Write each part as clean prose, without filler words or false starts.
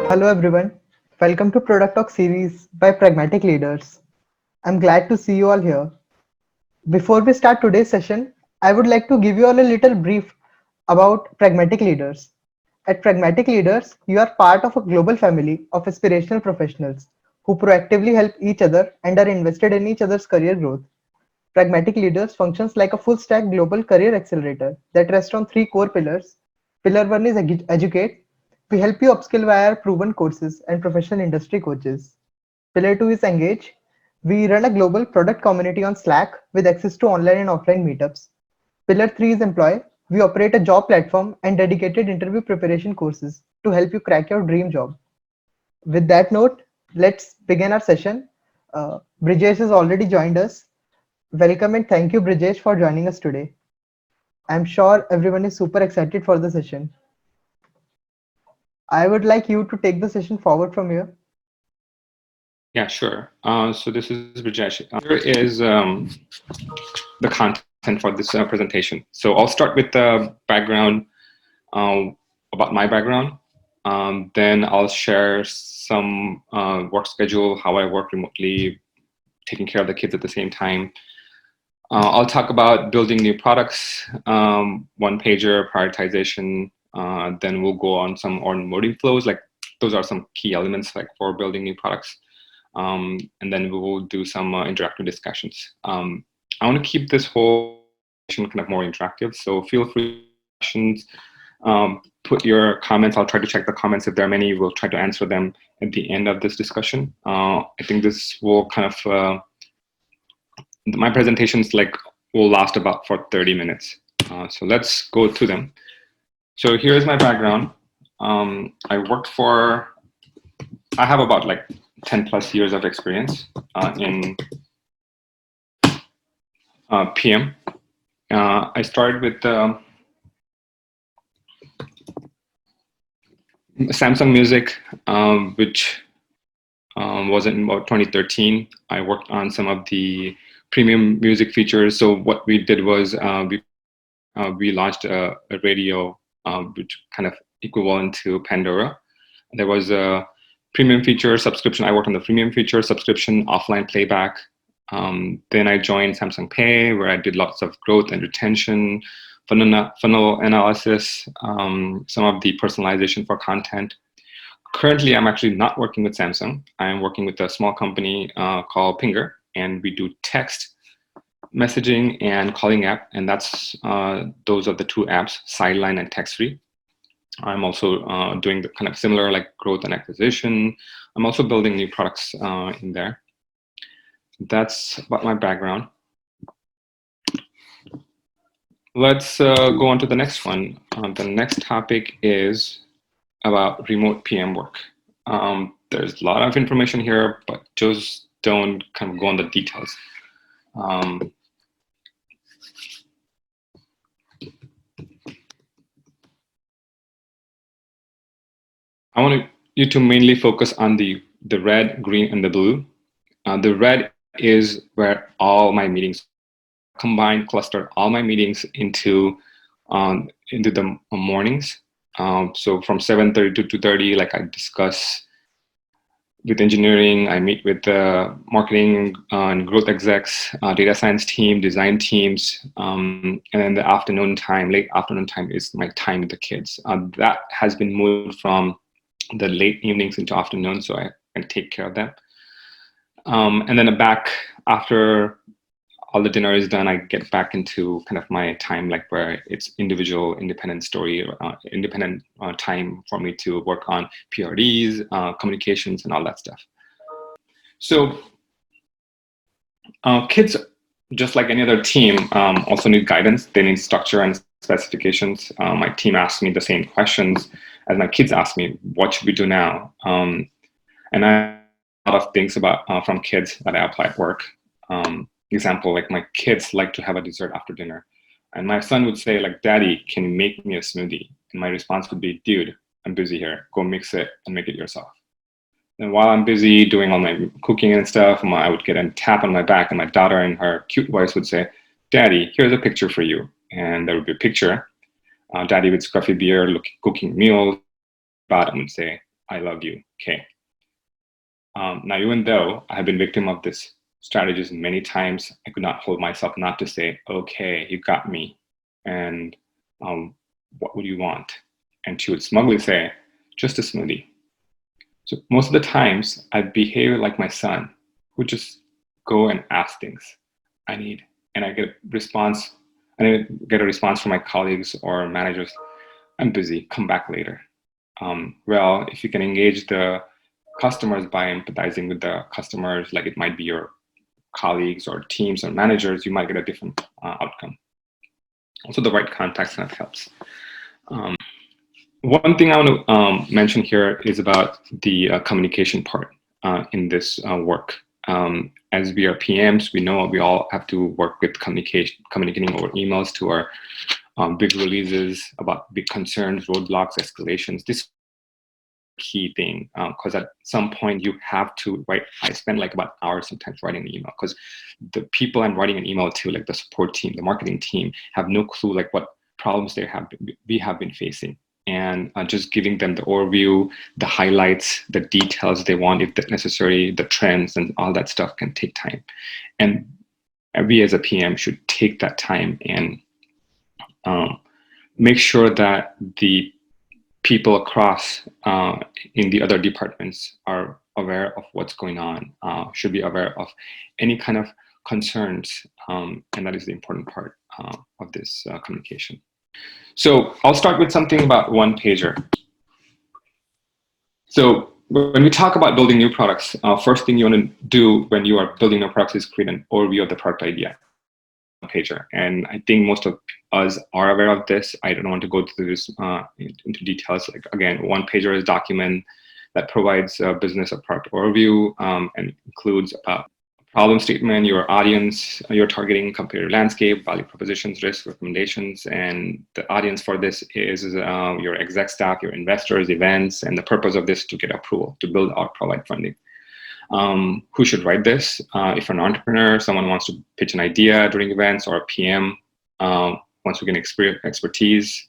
Hello everyone, welcome to Product Talk series by Pragmatic Leaders. I'm glad to see you all here. Before we start today's session, I would like to give you all a little brief about Pragmatic Leaders. At Pragmatic Leaders, you are part of a global family of aspirational professionals who proactively help each other and are invested in each other's career growth. Pragmatic Leaders functions like a full stack global career accelerator that rests on three core pillars. Pillar one is educate. We help you upskill via our proven courses and professional industry coaches. Pillar two is engage. We run a global product community on Slack with access to online and offline meetups. Pillar three is employ. We operate a job platform and dedicated interview preparation courses to help you crack your dream job. With that note, let's begin our session. Brijesh has already joined us. Welcome and thank you, Brijesh, for joining us today. I'm sure everyone is super excited for the session. I would like you to take the session forward from here. Yeah, sure. So this is Brijesh. Here is the content for this presentation. So I'll start with the background about my background. Then I'll share some work schedule, how I work remotely, taking care of the kids at the same time. I'll talk about building new products, one pager, prioritization. Then we'll go on some onboarding flows. Like those are some key elements like for building new products. And then we will do some interactive discussions. I want to keep this whole kind of more interactive. So feel free to questions. Put your comments. I'll try to check the comments. If there are many, we'll try to answer them at the end of this discussion. I think this will kind of my presentations will last about for 30 minutes. So let's go through them. So here's my background. I have about 10 plus years of experience in PM. I started with Samsung Music, which was in about 2013. I worked on some of the premium music features. So what we did was we launched a radio, which kind of equivalent to Pandora. There was a premium feature subscription. I worked on the premium feature subscription, offline playback. Then I joined Samsung Pay, where I did lots of growth and retention, funnel analysis, some of the personalization for content. Currently, I'm actually not working with Samsung. I'm working with a small company called Pinger, and we do text messaging and calling app, and that's those are the two apps, Sideline and TextFree. I'm also doing the kind of similar growth and acquisition. I'm also building new products in there. That's about my background. Let's go on to the next one. The next topic is about remote PM work. There's a lot of information here, but just don't kind of go on the details. I want you to mainly focus on the red, green, and the blue. The red is where all my meetings combine, cluster all my meetings into the mornings. So from 7:30 to 2:30, I discuss with engineering, I meet with the marketing and growth execs, data science team, design teams, and then the afternoon time, late afternoon time is my time with the kids. That has been moved from the late evenings into afternoon, so I can take care of them. And then back after all the dinner is done, I get back into kind of my time, where it's independent story, independent time for me to work on PRDs, communications, and all that stuff. So kids, just like any other team, also need guidance. They need structure and specifications. My team asks me the same questions as my kids ask me, what should we do now? And I have a lot of things about from kids that I apply at work. Example, my kids like to have a dessert after dinner. And my son would say, Daddy, can you make me a smoothie? And my response would be, dude, I'm busy here. Go mix it and make it yourself. And while I'm busy doing all my cooking and stuff, I would get a tap on my back, and my daughter in her cute voice would say, Daddy, here's a picture for you. And there would be a picture. Daddy with scruffy beard, cooking meals. Bottom would say, I love you. Okay. Now, even though I have been victim of this strategies many times, I could not hold myself not to say, okay, you got me. And what would you want? And she would smugly say, just a smoothie. So most of the times I behave like my son, who just go and ask things I need. And I get a response from my colleagues or managers, I'm busy, come back later. Well, if you can engage the customers by empathizing with the customers, like it might be your colleagues or teams or managers, you might get a different outcome. Also, the right context kind of helps. One thing I want to mention here is about the communication part in this work. As we are PMs, we know we all have to work with communicating over emails to our big releases about big concerns, roadblocks, escalations. This key thing, because at some point you have to write. I spend like about hours sometimes writing an email, because the people I'm writing an email to, like the support team, the marketing team, have no clue like what problems we have been facing, and just giving them the overview, the highlights, the details they want, if necessary, the trends and all that stuff can take time. And we as a PM should take that time and make sure that the people across in the other departments are aware of what's going on, should be aware of any kind of concerns, and that is the important part of this communication. So I'll start with something about one pager. So when we talk about building new products, first thing you want to do when you are building new products is create an overview of the product idea. Pager, and I think most of us are aware of this. I don't want to go through this into details. Like again, one pager is a document that provides a business or product overview and includes a problem statement, your audience, your targeting, competitive landscape, value propositions, risk recommendations, and the audience for this is your exec staff, your investors, events, and the purpose of this to get approval to build or provide funding. Who should write this? If an entrepreneur, someone wants to pitch an idea during events, or a PM wants to get expertise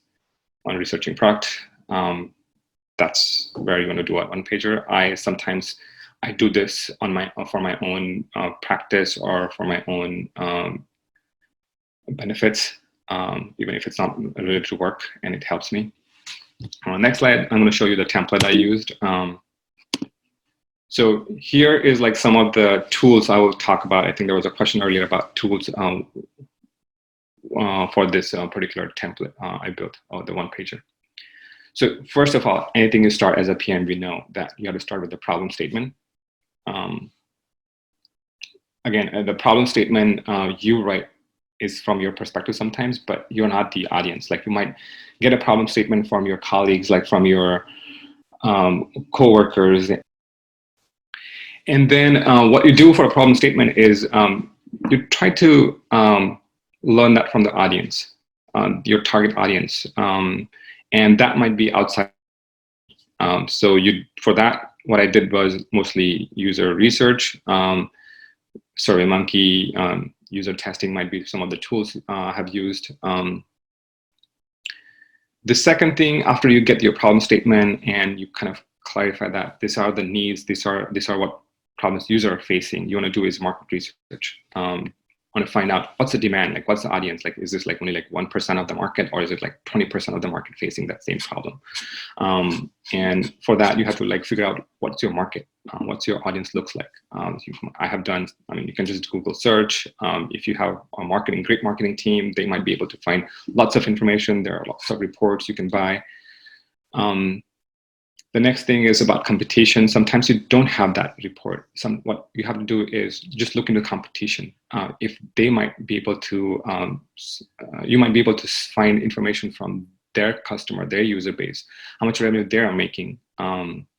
on researching product, that's where you want to do a one pager. I do this for my own practice or for my own benefits, even if it's not related to work, and it helps me. Next slide, I'm going to show you the template I used. So here is like some of the tools I will talk about. I think there was a question earlier about tools for this particular template I built, the one pager. So first of all, anything you start as a PM, we know that you have to start with the problem statement. Again, the problem statement you write is from your perspective sometimes, but you're not the audience. Like you might get a problem statement from your colleagues, like from your coworkers. And then what you do for a problem statement is you try to learn that from the audience, your target audience. And that might be outside. So for that, what I did was mostly user research, SurveyMonkey, user testing might be some of the tools I have used. The second thing, after you get your problem statement and you kind of clarify that these are the needs, these are what problems users are facing, you want to do is market research. Want to find out what's the demand, like what's the audience, like is this like only like 1% of the market, or is it like 20% of the market facing that same problem? And for that, you have to like figure out what's your market, what's your audience looks like. You can just Google search. If you have a great marketing team, they might be able to find lots of information. There are lots of reports you can buy. The next thing is about competition. Sometimes you don't have that report. What you have to do is just look into competition. If they might be able to, you might be able to find information from their customer, their user base, how much revenue they are making,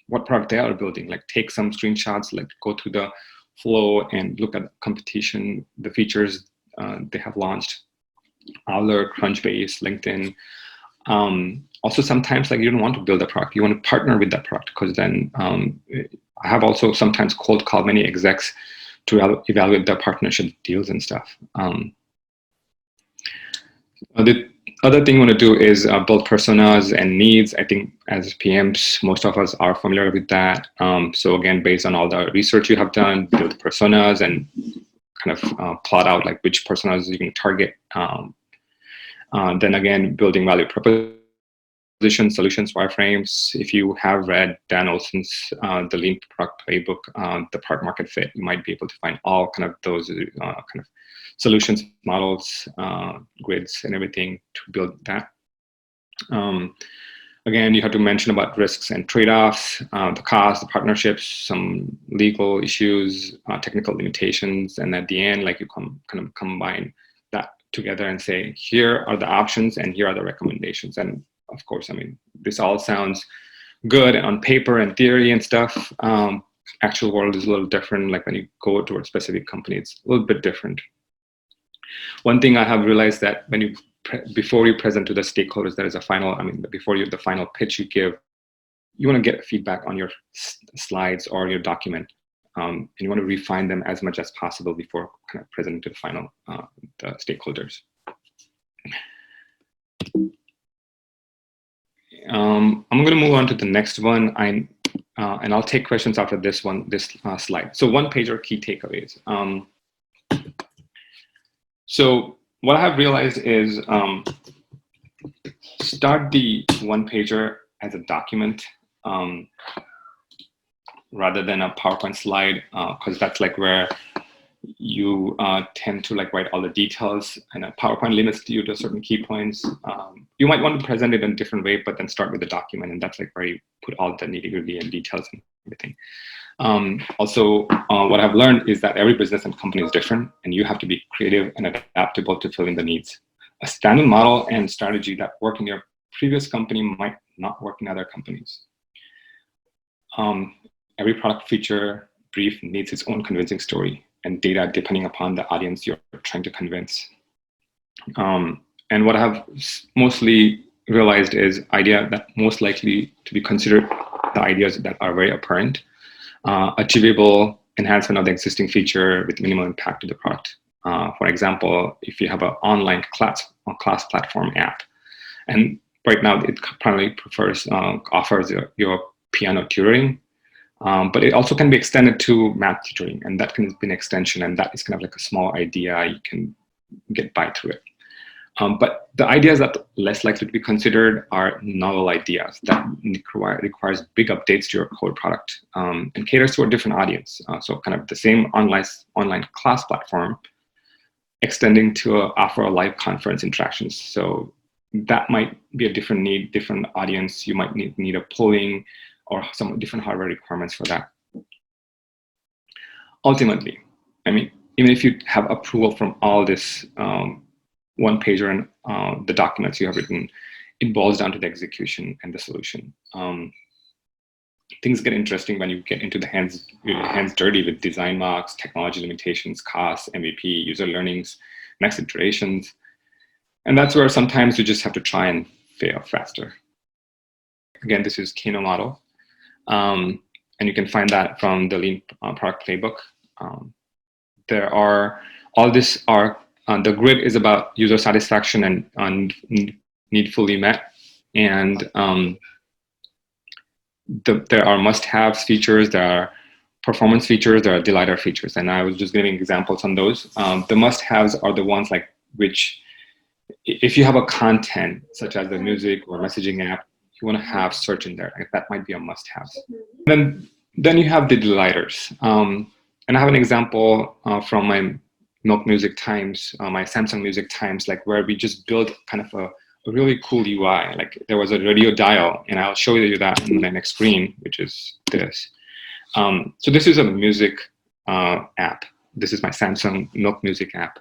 what product they are building. Like take some screenshots, like go through the flow and look at competition, the features they have launched, Owler, Crunchbase, LinkedIn. Also, sometimes like you don't want to build a product, you want to partner with that product, because then I have also sometimes cold called many execs to evaluate their partnership deals and stuff. Other thing you want to do is build personas and needs. I think as PMs, most of us are familiar with that. So again, based on all the research you have done, build personas and kind of plot out like which personas you can target. Then again, building value proposition, solutions, wireframes. If you have read Dan Olson's the Lean Product Playbook, the product market fit, you might be able to find all kind of those kind of solutions, models, grids, and everything to build that. Again, you have to mention about risks and trade-offs, the cost, the partnerships, some legal issues, technical limitations, and at the end, like you kind of combine that together and say, here are the options and here are the recommendations. And of course, I mean, this all sounds good on paper and theory and stuff. Actual world is a little different. Like when you go to a specific company, it's a little bit different. One thing I have realized that when you before you present to the stakeholders, there is a final, I mean, before you the final pitch you give, you want to get feedback on your slides or your document, and you want to refine them as much as possible before kind of presenting to the final the stakeholders. I'm going to move on to the next one. And I'll take questions after this one, this slide. So one pager key takeaways. So what I have realized is start the one pager as a document rather than a PowerPoint slide, because that's like where you tend to like write all the details, and a PowerPoint limits you to certain key points. You might want to present it in a different way, but then start with the document, and that's like where you put all the nitty-gritty and details and everything. Also, what I've learned is that every business and company is different, and you have to be creative and adaptable to fill in the needs. A standard model and strategy that worked in your previous company might not work in other companies. Every product feature brief needs its own convincing story and data depending upon the audience you're trying to convince. And what I have mostly realized is idea that most likely to be considered the ideas that are very apparent, achievable enhancement of the existing feature with minimal impact to the product. For example, if you have an online class platform app, and right now it primarily offers your piano tutoring, but it also can be extended to math tutoring, and that can be an extension, and that is kind of like a small idea you can get by through it. But the ideas that are less likely to be considered are novel ideas that requires big updates to your core product and caters to a different audience. So kind of the same online class platform extending to offer a live conference interactions. So that might be a different need, different audience. You might need a polling or some different hardware requirements for that. Ultimately, I mean, even if you have approval from all this one pager and the documents you have written, it boils down to the execution and the solution. Things get interesting when you get into the hands dirty with design mocks, technology limitations, costs, MVP, user learnings, next iterations. And that's where sometimes you just have to try and fail faster. Again, this is Kano model. And you can find that from the Lean Product Playbook. There are, all this are, the grid is about user satisfaction and need fully met. And there are must-haves features, there are performance features, there are delighter features. And I was just giving examples on those. The must-haves are the ones like which, if you have a content such as the music or messaging app, you want to have search in there. That might be a must-have. Then you have the delighters. And I have an example from my Milk Music Times, my Samsung Music Times, like where we just built kind of a really cool UI. Like there was a radio dial, and I'll show you that in the next screen, which is this. So this is a music app. This is my Samsung Milk Music app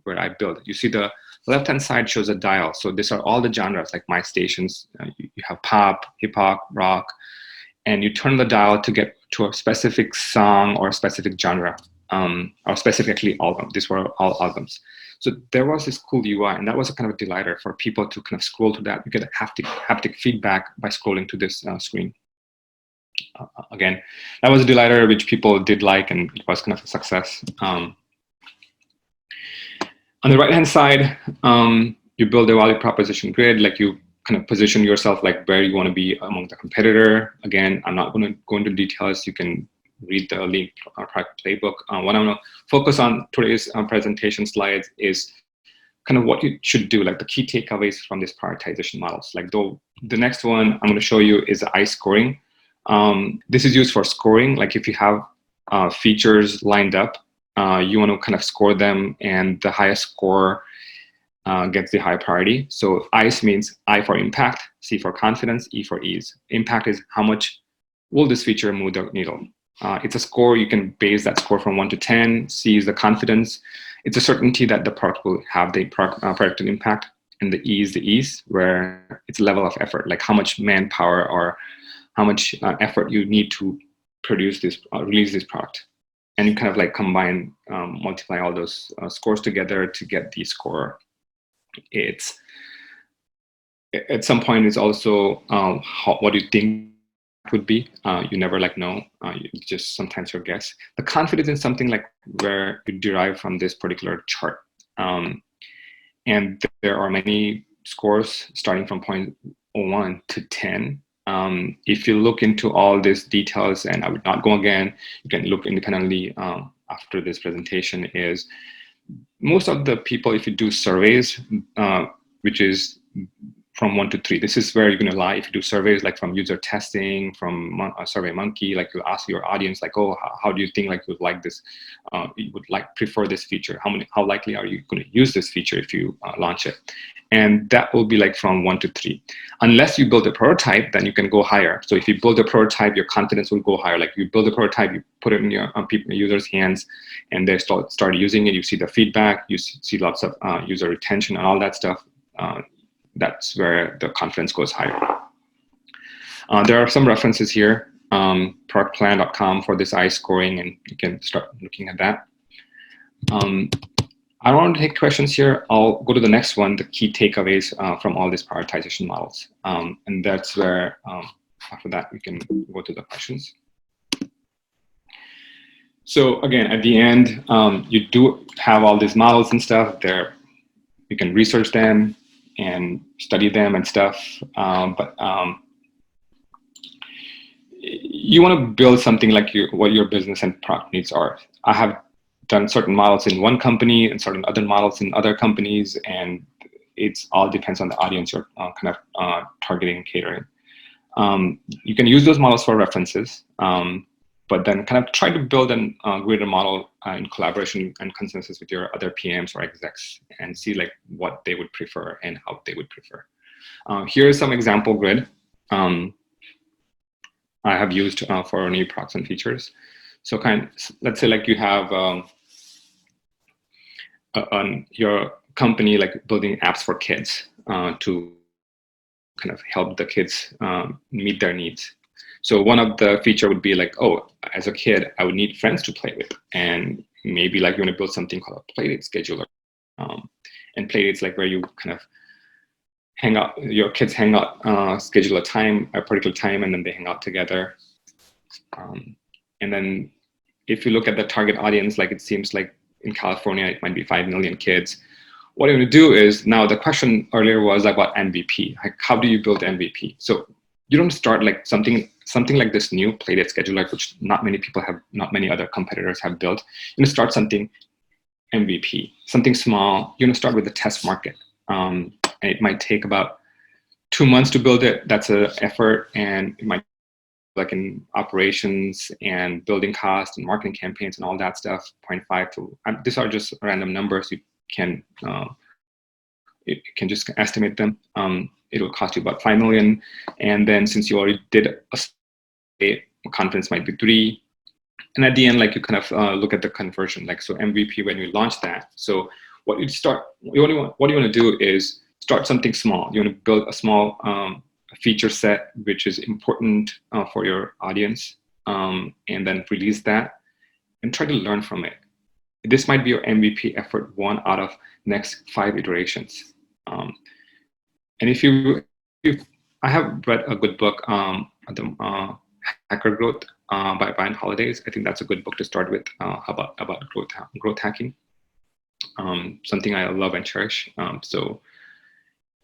where I built. You see the left-hand side shows a dial. So these are all the genres, like my stations. You have pop, hip hop, rock, and you turn the dial to get to a specific song or a specific genre, or specifically album. These were all albums. So there was this cool UI, and that was a kind of a delighter for people to kind of scroll to that. You get a haptic feedback by scrolling to this screen. Again, that was a delighter which people did like, and it was kind of a success. On the right-hand side, you build a value proposition grid, like you kind of position yourself like where you want to be among the competitor. Again, I'm not going to go into details. You can read the Lean Product Playbook. What I'm going to focus on today's presentation slides is kind of what you should do, like the key takeaways from these prioritization models. Like the next one I'm going to show you is I scoring. This is used for scoring. Like if you have features lined up, you want to kind of score them, and the highest score gets the high priority. So ICE means I for impact, C for confidence, E for ease. Impact is how much will this feature move the needle. It's a score. You can base that score from 1 to 10. C is the confidence. It's a certainty that the product will have the predicted impact. And the E is the ease, where it's a level of effort, like how much manpower or how much effort you need to produce this, release this product. And you kind of like combine, multiply all those scores together to get the score. It's at some point it's also what you think would be. You never like know. You just sometimes your guess. The confidence is something like where you derive from this particular chart. And there are many scores starting from 0.01 to 10. If you look into all these details, and I would not go again, you can look independently after this presentation, is most of the people, if you do surveys, which is from 1 to 3, this is where you're going to lie. If you do surveys like from user testing, from Survey Monkey, like you ask your audience, like, oh, how do you think like you would like this? You would like prefer this feature? How likely are you going to use this feature if you launch it? And that will be like from 1 to 3. Unless you build a prototype, then you can go higher. So if you build a prototype, your confidence will go higher. Like you build a prototype, you put it in your users' hands, and they start using it. You see the feedback, you see lots of user retention and all that stuff. That's where the confidence goes higher. There are some references here, productplan.com for this I scoring, and you can start looking at that. I don't want to take questions here. I'll go to the next one, the key takeaways from all these prioritization models. And that's where, after that, we can go to the questions. So again, at the end, you do have all these models and stuff there. You can research them and study them and stuff. But you want to build something like what your business and product needs are. I have done certain models in one company and certain other models in other companies, and it's all depends on the audience you're kind of targeting and catering. You can use those models for references, but then kind of try to build a greater model in collaboration and consensus with your other PMs or execs, and see like what they would prefer and how they would prefer. Here's some example grid I have used for new products and features. So let's say like you have your company like building apps for kids to kind of help the kids meet their needs. So one of the feature would be like, oh, as a kid, I would need friends to play with. And maybe like you want to build something called a playdate scheduler. And playdate's like where you kind of hang out, your kids hang out, schedule a particular time, and then they hang out together. And then if you look at the target audience, like it seems like in California, it might be 5 million kids. What I'm going to do is, now the question earlier was about MVP. Like, how do you build MVP? So you don't start like something like this new playdate scheduler, which not many other competitors have built. You're going to start something MVP, something small. You're going to start with the test market. And it might take about 2 months to build it. That's an effort, and it might like in operations and building costs and marketing campaigns and all that stuff, 0.5 to, these are just random numbers. You can just estimate them. It will cost you about 5 million. And then since you already did a confidence might be 3. And at the end, like you kind of look at the conversion, like, so MVP when you launch that. So what you want to do is start something small. You want to build a small feature set, which is important for your audience, and then release that and try to learn from it. This might be your MVP effort 1 out of next 5 iterations. And I have read a good book, the Hacker Growth by Brian Holidays. I think that's a good book to start with about growth hacking. Something I love and cherish. So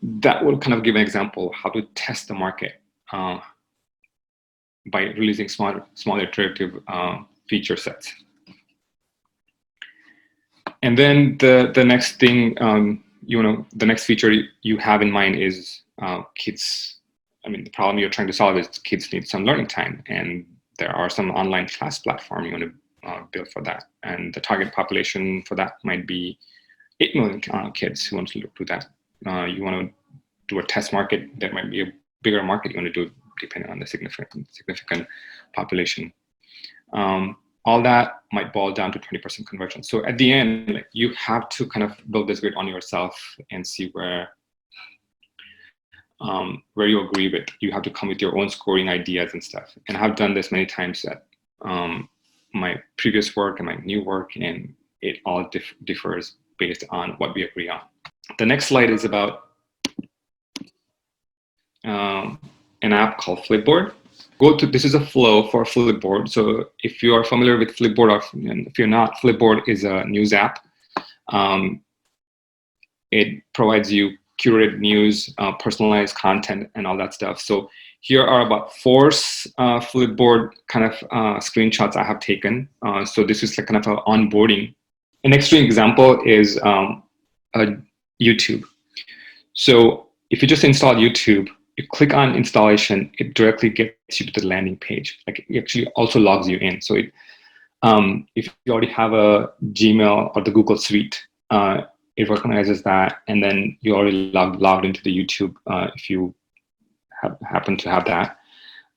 that will kind of give an example of how to test the market by releasing small iterative feature sets. And then the next thing, the next feature you have in mind is kids. I mean, the problem you're trying to solve is kids need some learning time, and there are some online class platform you want to build for that. And the target population for that might be 8 million kids who want to do that. You want to do a test market, there might be a bigger market you want to do depending on the significant population. All that might boil down to 20% conversion. So at the end, like, you have to kind of build this grid on yourself and see where you agree with. You have to come with your own scoring ideas and stuff. And I've done this many times at my previous work and my new work, and it all differs based on what we agree on. The next slide is about an app called Flipboard. This is a flow for Flipboard. So if you are familiar with Flipboard, or if you're not, Flipboard is a news app. It provides you curated news, personalized content, and all that stuff. So here are about 4 Flipboard kind of screenshots I have taken. So this is like kind of an onboarding. An extreme example is YouTube. So if you just install YouTube, you click on installation, it directly gets you to the landing page. Like, it actually also logs you in. So if you already have a Gmail or the Google Suite, it recognizes that, and then you already logged into the YouTube if you happen to have that.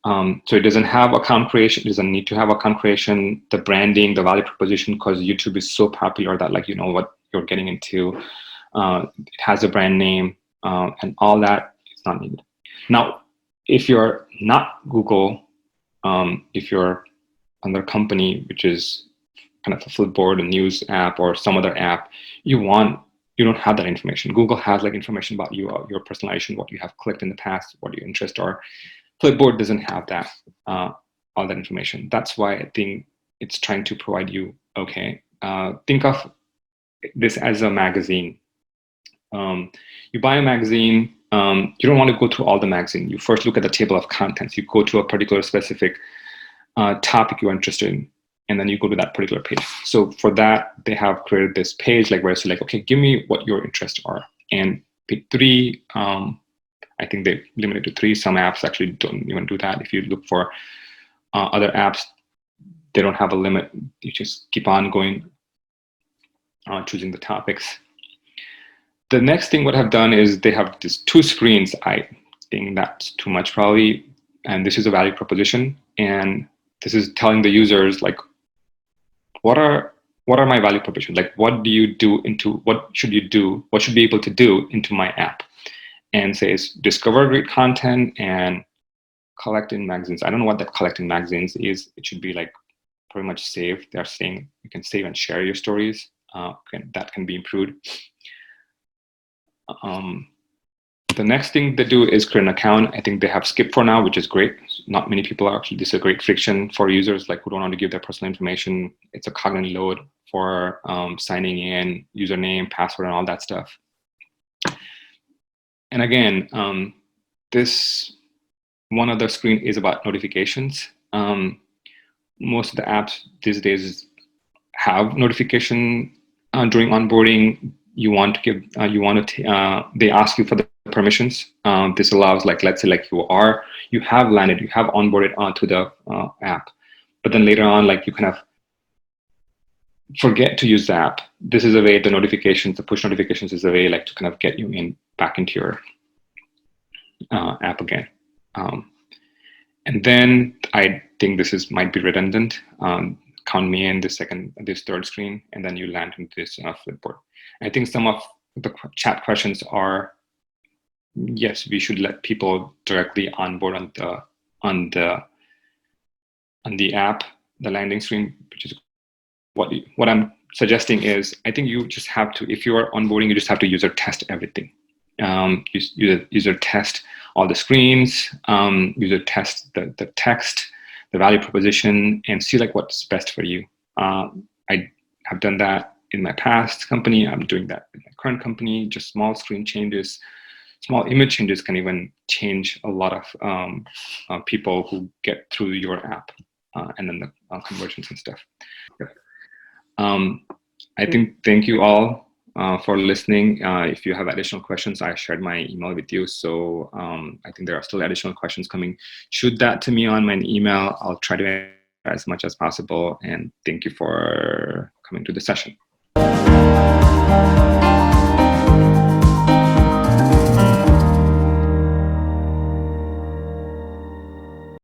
So it doesn't have account creation, it doesn't need to have account creation, the branding, the value proposition, because YouTube is so popular that, like, you know what you're getting into. It has a brand name, and all that is not needed. Now, if you're not Google, if you're another company, which is kind of a Flipboard, a news app, or some other app, you don't have that information. Google has like information about you, your personalization, what you have clicked in the past, what your interests are. Flipboard doesn't have that, all that information. That's why I think it's trying to provide you, okay, think of this as a magazine. You buy a magazine, you don't want to go through all the magazine. You first look at the table of contents. You go to a particular specific topic you're interested in, and then you go to that particular page. So for that, they have created this page like where it's like, okay, give me what your interests are, and pick 3. I think they limit it to 3. Some apps actually don't even do that. If you look for other apps, they don't have a limit. You just keep on going, choosing the topics. The next thing what I've done is they have these 2 screens. I think that's too much probably. And this is a value proposition. And this is telling the users, like, what are my value propositions? Like, what should you do? What should be able to do into my app? And says, discover great content and collecting magazines. I don't know what that collecting magazines is. It should be like pretty much save. They're saying you can save and share your stories. That can be improved. The next thing they do is create an account. I think they have Skip for now, which is great. Not many people are actually. This is a great friction for users like who don't want to give their personal information. It's a cognitive load for signing in, username, password, and all that stuff. And again, this one other screen is about notifications. Most of the apps these days have notification during onboarding. You want to give, they ask you for the permissions. This allows, like, let's say, like you have landed, you have onboarded onto the app, but then later on, like, you kind of forget to use the app. This is a way, the notifications, the push notifications is a way, like, to kind of get you back into your app again. And then I think this might be redundant. Count me in this 3rd screen, and then you land into this Flipboard. I think some of the chat questions are, yes, we should let people directly onboard on the app, the landing screen, which is what I'm suggesting is, I think you just have to, if you are onboarding, you just have to user test everything. User test all the screens, user test the text, the value proposition, and see like what's best for you. I have done that in my past company. I'm doing that in my current company, just small screen changes. small image changes can even change a lot of people who get through your app, and then the conversions and stuff. Yep. I think thank you all for listening. If you have additional questions, I shared my email with you. So I think there are still additional questions coming. Shoot that to me on my email. I'll try to answer as much as possible. And thank you for coming to the session.